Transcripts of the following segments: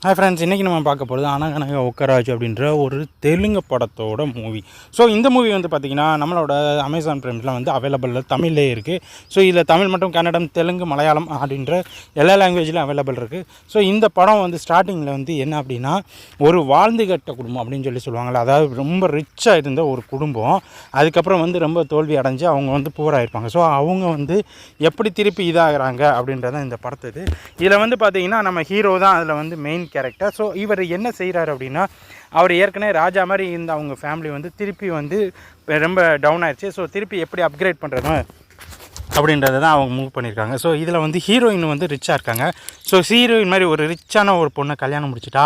Hi friends, இன்றைக்கி நம்ம பார்க்க போகிறது அனகனக ஒக்கராஜ் அப்படின்ற ஒரு தெலுங்கு படத்தோட மூவி. ஸோ இந்த மூவி வந்து பார்த்திங்கன்னா நம்மளோட அமேசான் பிரைமில் வந்து அவைலபிளில் தமிழ்லே இருக்குது. ஸோ இதில் தமிழ் மற்றும் கன்னடம், தெலுங்கு, மலையாளம் அப்படின்ற எல்லா லாங்குவேஜ்லையும் அவைலபிள் இருக்குது. ஸோ இந்த படம் வந்து ஸ்டார்டிங்கில் வந்து என்ன அப்படின்னா, ஒரு வாழ்ந்து கட்ட குடும்பம் அப்படின்னு சொல்லுவாங்கள்ல, அதாவது ரொம்ப ரிச்சாக இருந்த ஒரு குடும்பம் அதுக்கப்புறம் வந்து ரொம்ப தோல்வி அடைஞ்சு அவங்க வந்து போராயிருப்பாங்க. ஸோ அவங்க வந்து எப்படி திருப்பி இதாகிறாங்க அப்படின்றதான் இந்த படத்துக்கு. இதில் வந்து பார்த்திங்கன்னா நம்ம ஹீரோ தான் அதில் வந்து மெயின் கேரக்டர். ஸோ இவர் என்ன செய்கிறார் அப்படின்னா, அவர் ஏற்கனவே ராஜா மாதிரி இருந்த அவங்க ஃபேமிலி வந்து திருப்பி வந்து ரொம்ப டவுன் ஆயிடுச்சு. ஸோ திருப்பி எப்படி அப்கிரேட் பண்ணுறது அப்படின்றத தான் அவங்க மூவ் பண்ணியிருக்காங்க. ஸோ இதில் வந்து ஹீரோயின் வந்து ரிச்சாக இருக்காங்க. ஸோ ஹீரோயின் மாதிரி ஒரு ரிச்சான ஒரு பொண்ணை கல்யாணம் முடிச்சுட்டா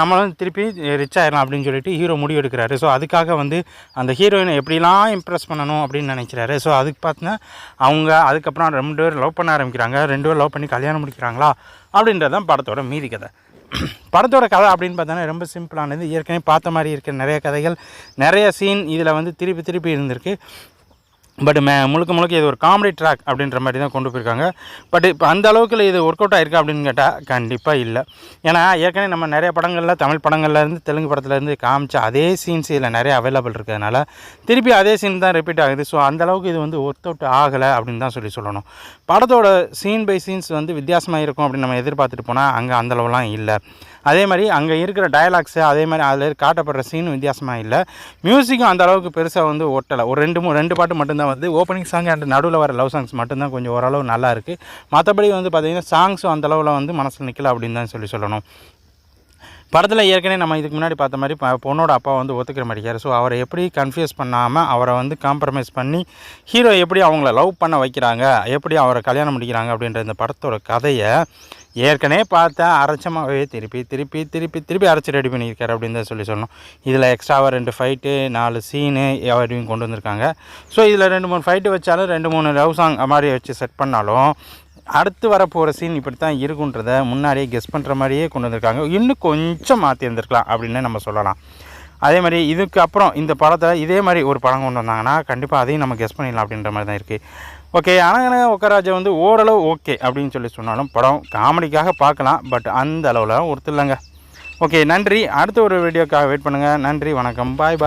நம்ம வந்து திருப்பி ரிச் ஆகிடலாம் அப்படின்னு சொல்லிட்டு ஹீரோ முடிவு எடுக்கிறாரு. ஸோ அதுக்காக வந்து அந்த ஹீரோயினை எப்படிலாம் இம்ப்ரெஸ் பண்ணணும் அப்படின்னு நினைக்கிறாரு. ஸோ அதுக்கு பார்த்தீங்கன்னா அவங்க அதுக்கப்புறம் 2 பேர் லவ் பண்ண ஆரம்பிக்கிறாங்க. 2 பேர் லவ் பண்ணி கல்யாணம் முடிக்கிறாங்களா அப்படின்றது தான் படத்தோட மீதி கதை. படத்தோட கதை அப்படின்னு பார்த்தோன்னா ரொம்ப சிம்பிளானது. ஏற்கனவே பார்த்த மாதிரி இருக்கிற நிறைய கதைகள், நிறைய சீன் இதில் வந்து திருப்பி இருந்திருக்கு. பட் முழுக்க இது ஒரு காமெடி ட்ராக் அப்படின்ற மாதிரி தான் கொண்டு போயிருக்காங்க. பட் இப்போ அந்த அளவுக்கு இது ஒர்க் அவுட் ஆகிருக்கா அப்படின்னு கேட்டால் கண்டிப்பாக இல்லை. ஏன்னா ஏற்கனவே நம்ம நிறைய படங்களில், தமிழ் படங்கள்லேருந்து தெலுங்கு படத்துலேருந்து காமிச்ச அதே சீன்ஸ் இதில் நிறைய அவைலபிள் இருக்கிறதுனால திருப்பி அதே சீன் தான் ரிப்பீட் ஆகுது. ஸோ அந்தளவுக்கு இது வந்து ஒர்க் அவுட் ஆகலை அப்படின்னு தான் சொல்லணும். படத்தோட சீன் பை சீன்ஸ் வந்து வித்தியாசமாக இருக்கும் அப்படின்னு நம்ம எதிர்பார்த்துட்டு போனால் அங்கே அந்தளவுலாம் இல்லை. அதே மாதிரி அங்கே இருக்கிற டயலாக்ஸு, அதே மாதிரி அதில் காட்டப்படுற சீனும் வித்தியாசமாக இல்லை. மியூசிக்கும் அந்த அளவுக்கு பெருசாக வந்து ஒட்டலை. ஒரு 2 பாட்டு மட்டும்தான் வந்து ஓப்பனிங் சாங் அண்ட் நடுவில் வர லவ் சாங்ஸ் மட்டும்தான் கொஞ்சம் ஓரளவு நல்லா இருக்குது. மற்றபடி வந்து பார்த்திங்கன்னா சாங்ஸும் அந்தளவில் வந்து மனசில் நிற்கல அப்படின்னு தான் சொல்லணும். படத்தில் ஏற்கனவே நம்ம இதுக்கு முன்னாடி பார்த்த மாதிரி பொண்ணோட அப்பா வந்து ஒத்துக்கிற மாட்டேங்கிறார். ஸோ அவரை எப்படி கன்ஃபியூஸ் பண்ணாமல் அவரை வந்து காம்ப்ரமைஸ் பண்ணி ஹீரோ எப்படி அவங்கள லவ் பண்ண வைக்கிறாங்க, எப்படி அவரை கல்யாணம் முடிக்கிறாங்க அப்படின்ற இந்த படத்தோட கதையை ஏற்கனவே பார்த்தா அரைச்சமாகவே திருப்பி அரைச்சி ரெடி பண்ணியிருக்காரு அப்படின்னு தான் சொல்லணும். இதில் எக்ஸ்ட்ராவாக 2 ஃபைட்டு, 4 சீனு எப்படியும் கொண்டு வந்திருக்காங்க. ஸோ இதில் 2-3 ஃபைட்டு வச்சாலும் 2-3 லவ் சாங் மாதிரி வச்சு செட் பண்ணாலும் அடுத்து வரப்போகிற சீன் இப்படி தான் இருக்குன்றதை முன்னாடியே கெஸ் பண்ணுற மாதிரியே கொண்டு வந்திருக்காங்க. இன்னும் கொஞ்சம் மாற்றி இருந்திருக்கலாம் அப்படின்னு நம்ம சொல்லலாம். அதே மாதிரி இதுக்கு அப்புறம் இந்த படத்தில் இதே மாதிரி ஒரு படம் கொண்டு வந்தாங்கன்னா கண்டிப்பாக அதையும் நம்ம கெஸ் பண்ணிடலாம் அப்படின்ற மாதிரி தான் இருக்குது. ஓகே, அனகனக ஒக்கராஜை வந்து ஓரளவு ஓகே அப்படின்னு சொன்னாலும் படம் காமெடிக்காக பார்க்கலாம். பட் அந்த அளவில் ஒருத்தர் இல்லைங்க. ஓகே, நன்றி. அடுத்த ஒரு வீடியோக்காக வெயிட் பண்ணுங்கள். நன்றி, வணக்கம், பாய்.